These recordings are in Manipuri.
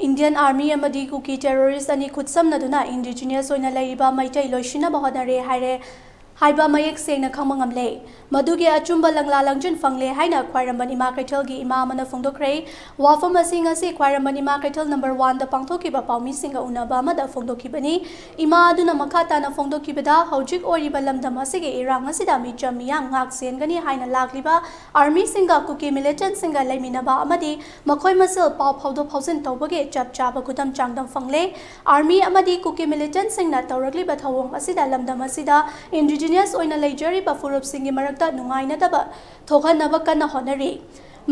Indian Army amadi Kuki terrorist ani khutsamnaduna indigenous oina leiriba maitai loisinaba honare haire haiba mayek sengna khangma ngamle madugi achumba langla langjun fangle haina khwairamban ima kaithal gi ima amana phongdokre wafam asing asi khwairamban ima kaithal number 1 da pangthokiba paumi singa unaba amada phongdokibani ima aduna makhata na phongdokibada hojik oriba lamdam asige irang asida mi chamiyang ngak sengani haina lakliba army singa Kuki militant singa leiminaba amadi makhoi masel paw phawdo phawsin tawbage chap chaba kudam changdam fangle army amadi Kuki militant singna tawrakliba thawong asida lamdam asida indigenous oina leijari ba furup singi marakta nungaina daba thokanaba kana honari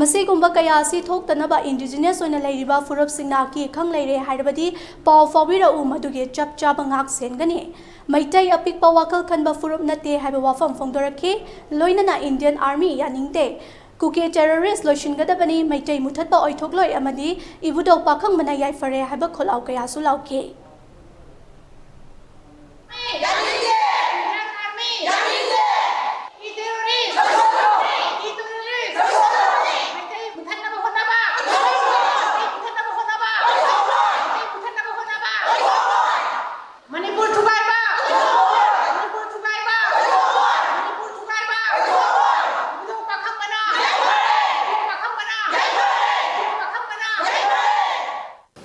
masigumba kaya asi thoktanaba indigenous oina leiriba furup singna ki khang leire hairabadi paw fawira u maduge chap chaba ngak sengani maitai apik pa wakal khanba furup nate haiba wafam phongdoraki loinana Indian Army yaningte Kuki terrorist loishingadabani maitai muthatpa oithokloi amadi ibudo pakhang mana yai fare haiba kholau kaya su lauke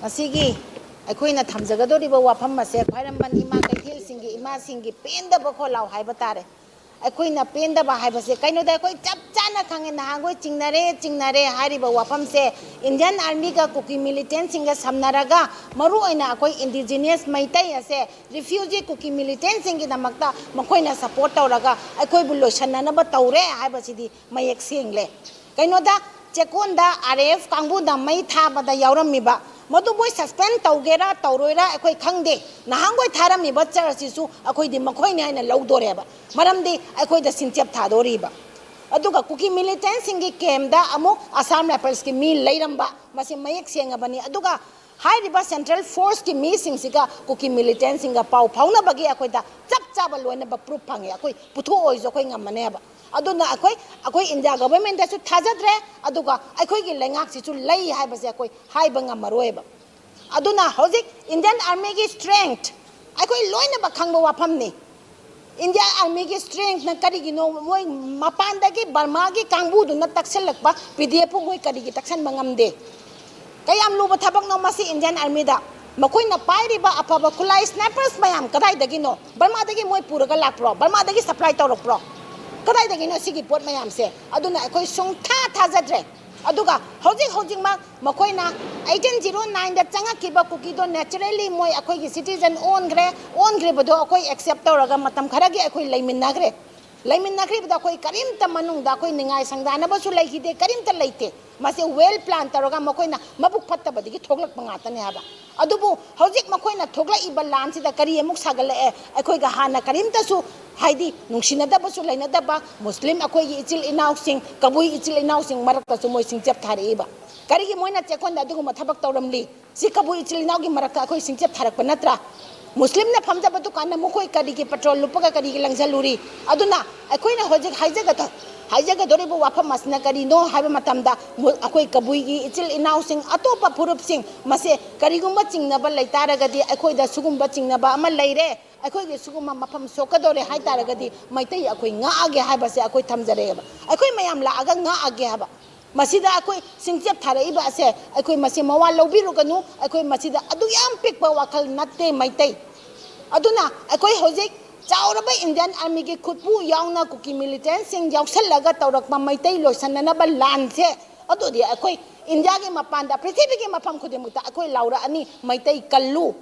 Asigi akoina thamjagadoriba wafam ase khairamban ima kaithel singi ima singi pendaba kholau haiba tare akoina pendaba haibase kainoda akoi chap chana khange nahangoi chingnare hariba wafam se Indian Army ga Kuki militant singa samnaraga maru oina akoi indigenous maitai ase refugee Kuki militant singi namakta makoina support tawraga akoi bulo shanana ba tawre haiba sidi mayek single kainoda chekonda RF kangbu da mai thabada yaurammiba madu boy suspend tawgera tawroira akoi khangde nahangoi tharami bachar sisu akoi di makhoi ne aina lawdoreba maramdi akoi da sinchep thadoriba aduga Kuki militant singi kemda amu Assam Rifles ki mi leiramba masi mayek sengabani aduga high river central force ki mi singsiga Kuki militant singa pau phauna bagi akoi da chap chaba loina ba proof phange akoi puthu oizo koi ngamaneba aduna akoi India government da su thajadre aduga akoi gi lengak si chu lei haibase akoi haiba ngamaroeba aduna hojik Indian Army gi strength akoi loina ba khangba wafam ni India Army gi strength na kari gi no moi mapan da gi Burma gi kangbu du na takselakba PDF ngoi kari gi taksan mangamde kayam lu ba thabak no masi Indian Army da makoi na pairi ba apaba kulai snipers mayam kadai da gi no Burma da gi moi puraga lakpro Burma da gi supply tawrok pro kadai da gi no sigi pot mayam se aduna akoi sung thajadre aduga hojik ma makoi na 1809 da changa kiba Kuki do naturally moi akoi gi citizen on gre bodo akoi accept tawraga matam khara gi akoi leiminagre bada akoi karimta manung da akoi ningai sangdana ba su leihide karimta leite mase well plan tawraga makoi na mabuk phatta badigi thoglak pangata ne haba adubu hojik makoi na thogla iba lan si da kari emuk sagale akoi ga hana karimta su haidi nungsinada ba su leinada ba muslim akoi gi ichil inaw sing kabui ichil inaw sing marakta su moi singchep thariba kari gi moina chekonda adugu mathabak tawramli si kabui ichil inaw gi marakta akoi singchep tharak panatra Muslim na famja batu kana mukoi kadi ki petrol lupaga kadi ki langjaluri aduna akoi na hojik haijaga dori bu wafam masna kadi no haiba matamda akoi kabui gi ichil inaw sing atopa purup sing mase kari gumba chingna ba laitara gadi akoi da sugumba chingna ba amal leire akoi ge suguma mafam sokadore haitara gadi maitai akoi nga age haiba se akoi thamjare ba akoi mayam la aga nga age haba masida akoi singchep tharaiba ase akoi masi mawa lobiru kanu akoi masida adu yam pikpa wakal natte maitai aduna akoi hojik chauraba Indian Army ki khutpu yauna Kuki militant sing yausalaga tawrakma maitai loisanna ba lanse adu di akoi India ge mapanda prithvi ge mafam khudimukta akoi laura ani maitai kallu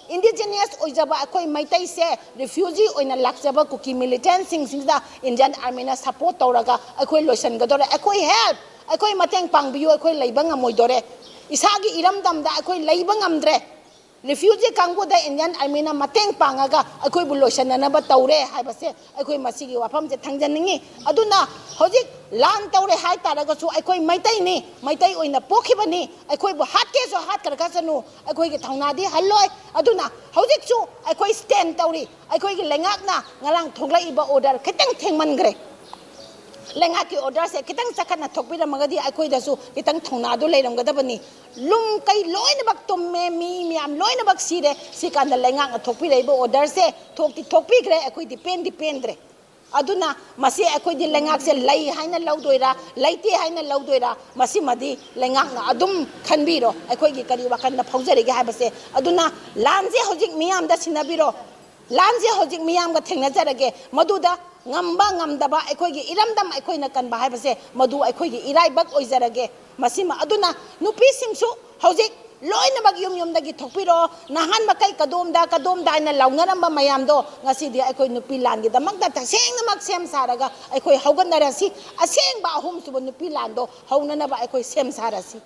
indigenous oijaba akoi maitai se refugee oina lakjaba Kuki militant sing da Indian Army na support tawraga akoi loisan gadore akoi help akoi mateng pangbiyo akoi leiba ngamoidore isagi iramdam da akoi leiba ngamdre refugee kangbu da Indian Army na mateng pangaga akoi bulosanana ba tawre haibase akoi masigi wafam je thangjaningi aduna hojik lan tawre hai taraga su akoi maitai oina pokhibani akoi bu hatke so hat karka sanu akoi ge thaunadi halloi aduna hojik su akoi stand tawri akoi ge lengak na ngalang thoglai ba order khitang thengmangre ꯂꯩꯉꯥꯛꯀꯤ ꯑꯣꯔꯗꯔꯁꯦ ꯈꯤꯇꯪ ꯆꯈꯠꯅ ꯊꯣꯛꯄꯤꯔꯝꯃꯒꯗꯤ ꯑꯩꯈꯣꯏꯗꯁꯨ ꯈꯤꯇꯪ ꯊꯧꯅꯥꯗꯨ ꯂꯩꯔꯝꯒꯗꯕꯅꯤ ꯂꯨꯝ ꯀꯩ ꯂꯣꯏꯅꯃꯛ ꯇꯨꯝꯃꯦ ꯃꯤ ꯃꯌꯥꯝ ꯂꯣꯏꯅꯃꯛ ꯁꯤꯔꯦ ꯁꯤ ꯀꯥꯟꯗ ꯂꯩꯉꯥꯛꯅ ꯊꯣꯛꯄꯤꯔꯛꯏꯕ ꯑꯣꯔꯗꯔꯁꯦ ꯊꯣꯛꯄꯤꯈ꯭ꯔꯦ ꯑꯩꯈꯣꯏꯗꯤ ꯄꯦꯟꯗ꯭ꯔꯦ ꯑꯗꯨꯅ ꯃꯁꯤ ꯑꯩꯈꯣꯏꯗꯤ ꯂꯩꯉꯥꯛꯁꯦ ꯂꯩ ꯍꯥꯏꯅ ꯂꯧꯗꯣꯏꯔꯥ ꯂꯩꯇꯦ ꯍꯥꯏꯅ ꯂꯧꯗꯣꯏꯔꯥ ꯃꯁꯤꯃꯗꯤ ꯂꯩꯉꯥꯛꯅ ꯑꯗꯨꯝ ꯈꯟꯕꯤꯔꯣ ꯑꯩꯈꯣꯏꯒꯤ ꯀꯔꯤ ꯋꯥꯈꯜꯗ ꯐꯥꯎꯖꯔꯤꯒꯦ ꯍꯥꯏꯕꯁꯦ ꯑꯗꯨꯅ ꯂꯥꯟꯁꯦ ꯍꯧꯖꯤꯛ ꯃꯤꯌꯥꯝꯗ ꯁꯤꯟꯅꯕꯤꯔꯣ ꯂꯥꯟꯁꯦ ꯍꯧꯖꯤꯛ ꯃꯤꯌꯥꯝꯒ ꯊꯦꯡꯅꯖꯔꯒꯦ ꯃꯗꯨꯗ ꯉꯝꯕ ꯉꯝꯗꯕ ꯑꯩꯈꯣꯏꯒꯤ ꯏꯔꯝꯗꯝ ꯑꯩꯈꯣꯏꯅ ꯀꯟꯕ ꯍꯥꯏꯕꯁꯦ ꯃꯗꯨ ꯑꯩꯈꯣꯏꯒꯤ ꯏꯔꯥꯏꯕꯛ ꯑꯣꯏꯖꯔꯒꯦ ꯃꯁꯤꯃ ꯑꯗꯨꯅ ꯅꯨꯄꯤꯁꯤꯡꯁꯨ ꯍꯧꯖꯤꯛ ꯂꯣꯏꯅꯃꯛ ꯌꯨꯝꯗꯒꯤ ꯊꯣꯛꯄꯤꯔꯣ ꯅꯍꯥꯟ ꯃꯈꯩ ꯀꯗꯣꯝꯗ ꯍꯥꯏꯅ ꯂꯥꯎꯅꯔꯝꯕ ꯃꯌꯥꯝꯗꯣ ꯉꯁꯤꯗꯤ ꯑꯩꯈꯣꯏ ꯅꯨꯄꯤ ꯂꯥꯟꯒꯤꯗꯃꯛꯇ ꯇꯁꯦꯡꯅꯃꯛ ꯁꯦꯝ ꯁꯥꯔꯒ ꯑꯩꯈꯣꯏ ꯍꯧꯒꯠꯅꯔꯁꯤ ꯑꯁꯦꯡꯕ ꯑꯍꯨꯝꯁꯨꯕ ꯅꯨꯄꯤ ꯂꯥꯟꯗꯣ ꯍꯧꯅꯅꯕ ꯑꯩꯈꯣꯏ ꯁꯦꯝ ꯁꯥꯔꯁꯤ